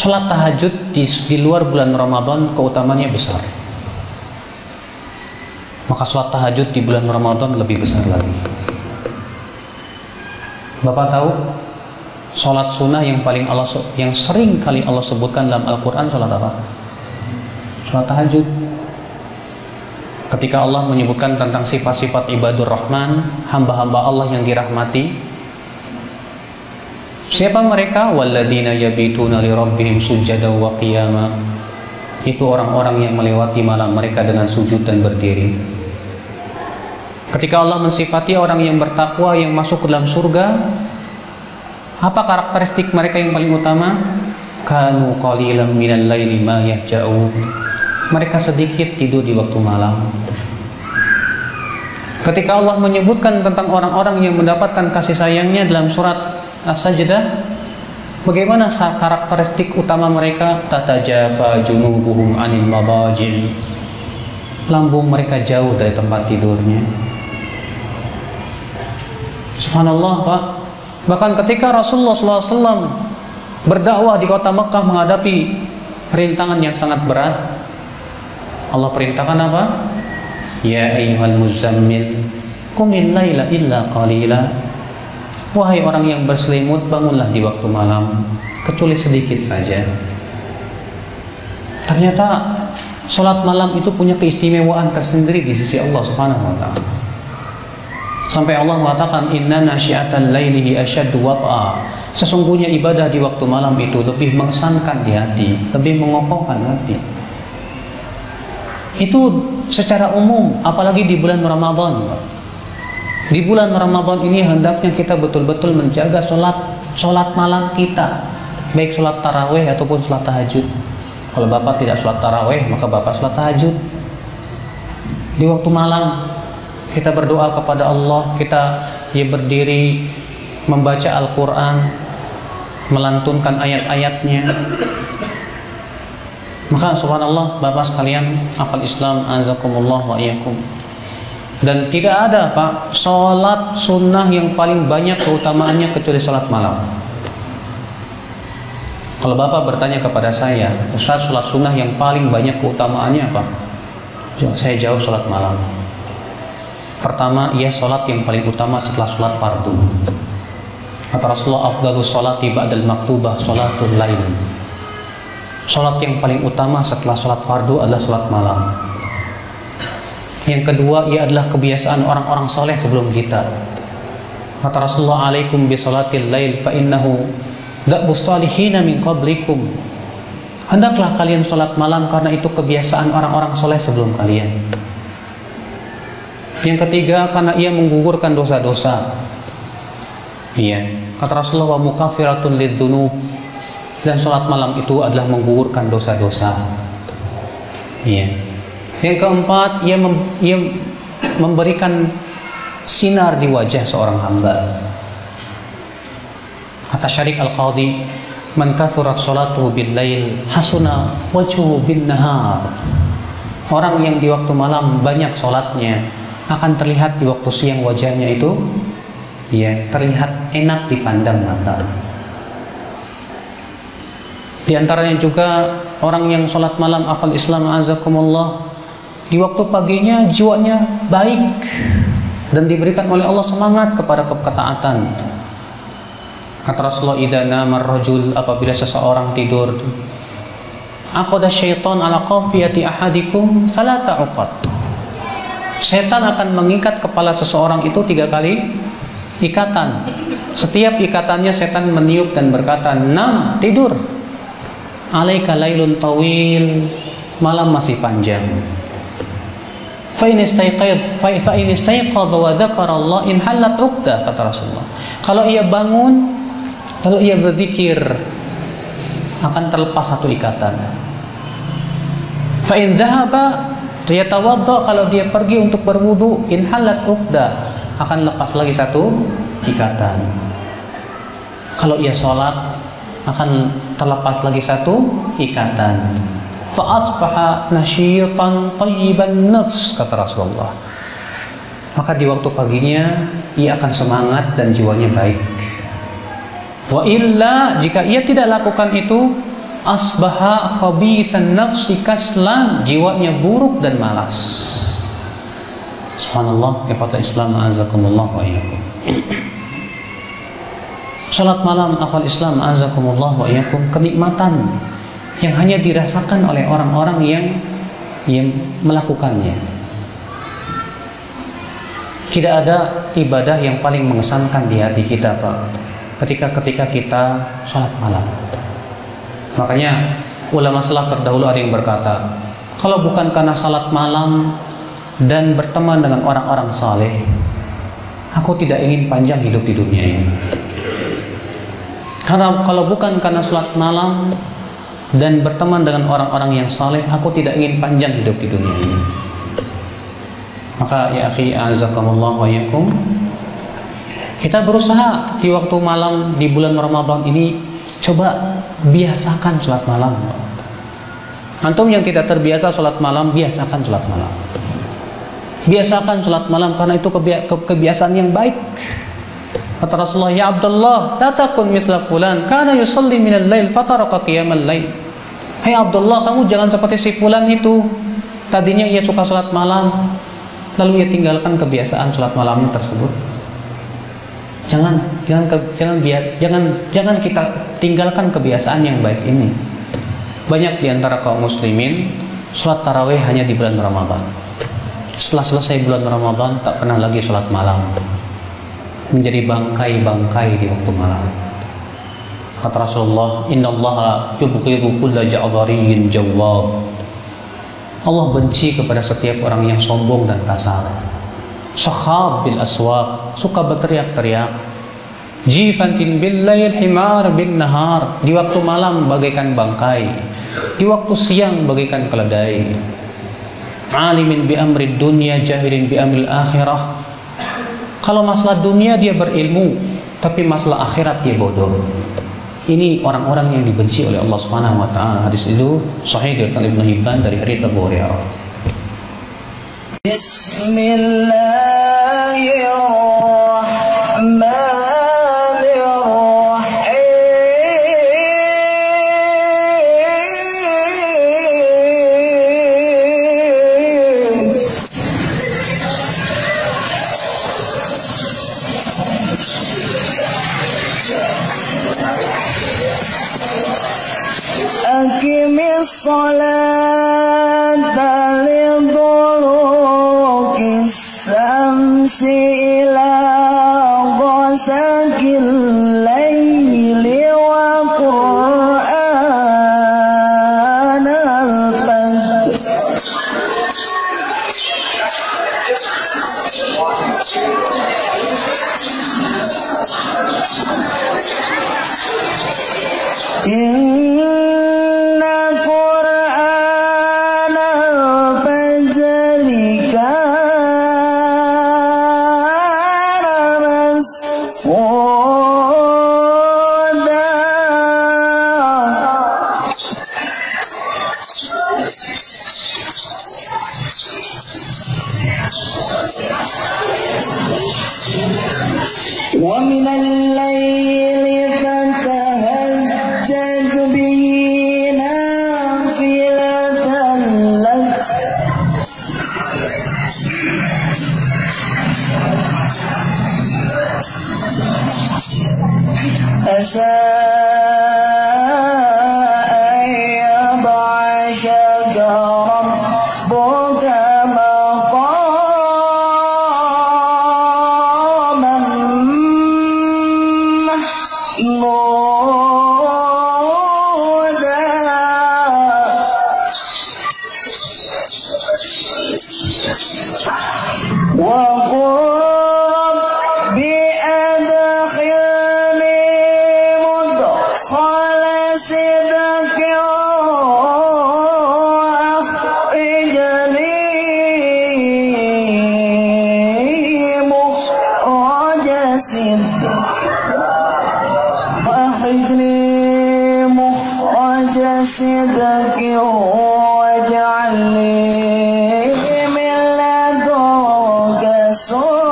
Sholat tahajud di luar bulan Ramadan keutamaannya besar. Maka sholat tahajud di bulan Ramadan lebih besar lagi. Bapak tahu sholat sunnah yang sering kali Allah sebutkan dalam Al-Quran sholat apa? Sholat tahajud. Ketika Allah menyebutkan tentang sifat-sifat ibadur Rahman, hamba-hamba Allah yang dirahmati, siapa mereka? Walladzina yabituna li rabbihim sujada wa qiyama. Itu orang-orang yang melewati malam mereka dengan sujud dan berdiri. Ketika Allah mensifati orang yang bertakwa yang masuk ke dalam surga, apa karakteristik mereka yang paling utama? Kanu qalilan minal laili ma yahja'un. Mereka sedikit tidur di waktu malam. Ketika Allah menyebutkan tentang orang-orang yang mendapatkan kasih sayangnya dalam surat As-Sajdah, bagaimana karakteristik utama mereka? Tatajafa junubuhum anil madaji'. Lambung mereka jauh dari tempat tidurnya. Subhanallah, Pak. Bahkan ketika Rasulullah SAW berdakwah di kota Mekah menghadapi rintangan yang sangat berat, Allah perintahkan apa? Ya ayyuhal muzammil qumil laila illa qalila. Wahai orang yang berselimut, bangunlah di waktu malam kecuali sedikit saja. Ternyata sholat malam itu punya keistimewaan tersendiri di sisi Allah Subhanahu wa taala. Sampai Allah mengatakan inna nasyiatal laili asyaddu wat'a. Sesungguhnya ibadah di waktu malam itu lebih mengesankan di hati, lebih mengokohkan hati. Itu secara umum, apalagi di bulan Ramadan. Di bulan Ramadan ini hendaknya kita betul-betul menjaga sholat malam kita, baik sholat tarawih ataupun sholat tahajud. Kalau Bapak tidak sholat tarawih, maka Bapak sholat tahajud. Di waktu malam kita berdoa kepada Allah, kita berdiri membaca Al-Quran, melantunkan ayat-ayatnya. Maka subhanallah, Bapak sekalian, akhwal Islam, azakumullah wa iyyakum. Dan tidak ada, Pak, sholat sunnah yang paling banyak keutamaannya kecuali sholat malam. Kalau Bapak bertanya kepada saya, Ustaz, sholat sunnah yang paling banyak keutamaannya apa? Saya jawab sholat malam. Pertama, ia sholat yang paling utama setelah sholat fardu. Kata Rasulullah, afdhalus sholati ba'dal maktubah sholatul lail. Sholat yang paling utama setelah sholat fardu adalah sholat malam. Yang kedua, ia adalah kebiasaan orang-orang soleh sebelum kita. Kata Rasulullah, alaikum bi sholatil lail fa innahu da'bus salihina min qablikum. Hendaklah kalian sholat malam karena itu kebiasaan orang-orang soleh sebelum kalian. Yang ketiga, karena ia menggugurkan dosa-dosa. Iya, kata Rasulullah, wa mukaffiratun lidzunub. Dan sholat malam itu adalah menggugurkan dosa-dosa. Iya. Yang keempat, ia memberikan sinar di wajah seorang hamba. Kata Syarif Al-Qadhi, man kathurat sholatuhu bil lail hasuna wajhuhu bin nahar. Orang yang di waktu malam banyak sholatnya akan terlihat di waktu siang wajahnya itu terlihat enak dipandang mata. Di antaranya juga orang yang sholat malam, akhwal Islam azakumullah, di waktu paginya jiwanya baik dan diberikan oleh Allah semangat kepada ketaatan. Kata Rasulullah, idza nama ar-rajul, apabila seseorang tidur, aqada syaitan ala qafiyati ahadikum thalatha uqad. Setan akan mengikat kepala seseorang itu 3 kali ikatan. Setiap ikatannya setan meniup dan berkata, "Nam, tidur. Alaika lailun tawil, malam masih panjang. Fa in istayqadha wa dzakara Allah in halat uqdah," kata Rasulullah. Kalau ia bangun, kalau ia berzikir, akan terlepas 1 ikatan. Fa in dhahaba yatawadda, kalau dia pergi untuk berwudu, in halat uqdah, akan lepas lagi 1 ikatan. Kalau ia sholat, akan terlepas lagi 1 ikatan. Fa asbaha nasyitan thayyiban nafs, kata Rasulullah. Maka di waktu paginya ia akan semangat dan jiwanya baik. Wa illa, jika ia tidak lakukan itu, asbaha khabithan nafsi kaslan, jiwanya buruk dan malas. Subhanallah, ikhwatal Islam azakumullah wa iyyakum. Salat malam akhwal Islam azakumullah wa iyyakum, kenikmatan yang hanya dirasakan oleh orang-orang yang melakukannya. Tidak ada ibadah yang paling mengesankan di hati kita, Pak, ketika kita salat malam. Makanya ulama salaf terdahulu ada yang berkata, kalau bukan karena salat malam dan berteman dengan orang-orang saleh, aku tidak ingin panjang hidup di dunia ini. Karena kalau bukan karena salat malam dan berteman dengan orang-orang yang saleh, aku tidak ingin panjang hidup di dunia ini. Maka ya akhi azakumullah wa iyyakum, kita berusaha di waktu malam di bulan Ramadan ini, coba biasakan sholat malam. Antum yang tidak terbiasa sholat malam, biasakan sholat malam. Biasakan sholat malam karena itu kebiasaan yang baik. Kata Rasulullah, ya Abdullah, la takun mithla fulan kana yusalli minal lail fataraka qiyamal lail. Hai Abdullah, kamu jangan seperti si fulan itu. Tadinya ia suka sholat malam, lalu ia tinggalkan kebiasaan sholat malamnya tersebut. Jangan kita tinggalkan kebiasaan yang baik ini. Banyak di antara kaum muslimin sholat tarawih hanya di bulan Ramadan. Setelah selesai bulan Ramadan tak pernah lagi sholat malam, menjadi bangkai-bangkai di waktu malam. Kata Rasulullah, innallaha yubghidu kulla ja'dhariyyin jawwab. Allah benci kepada setiap orang yang sombong dan kasar. Sakhab bil aswaq, suka berteriak-teriak. Jifantin bil lail himar bin nahar, di waktu malam bagaikan bangkai, di waktu siang bagaikan keledai. Alimin bi amri dunya, jahilin bi amri akhirah. Kalau masalah dunia dia berilmu, tapi masalah akhirat dia bodoh. Ini orang-orang yang dibenci oleh Allah Subhanahu wa taala. Hadis itu sahih dari Ibnu Hibban dari hadits Abu Hurairah. Aqimis salata liduluki syamsi ila ghasaqil laili wa qur'anal fajr. Inna Qur'anal fajri kana mas'uda. Wa minal layli fatahajjad bihi nafilatan lak asa an yab'athaka rabbuka maqaman mahmuda. Wa qur rabbi adkhilni mudkhala sidqin wa akhrijni mukhraja sidqin وأخرجني مخرج صدق واجعل لي من لدنك سلطانا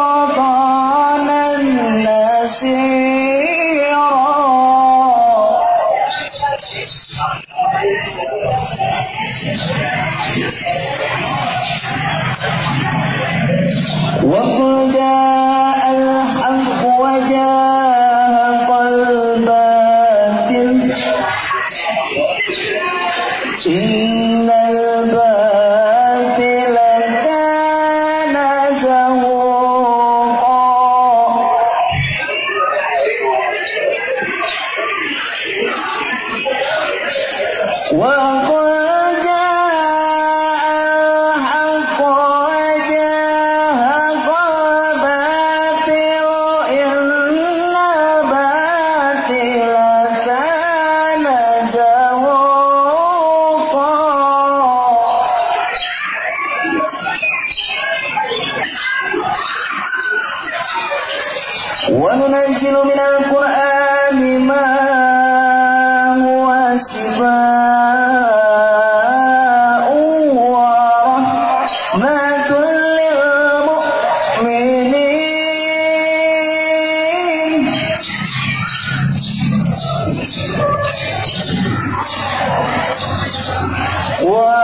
وننزل من القرآن ما هو شفاء ورحمة للمؤمنين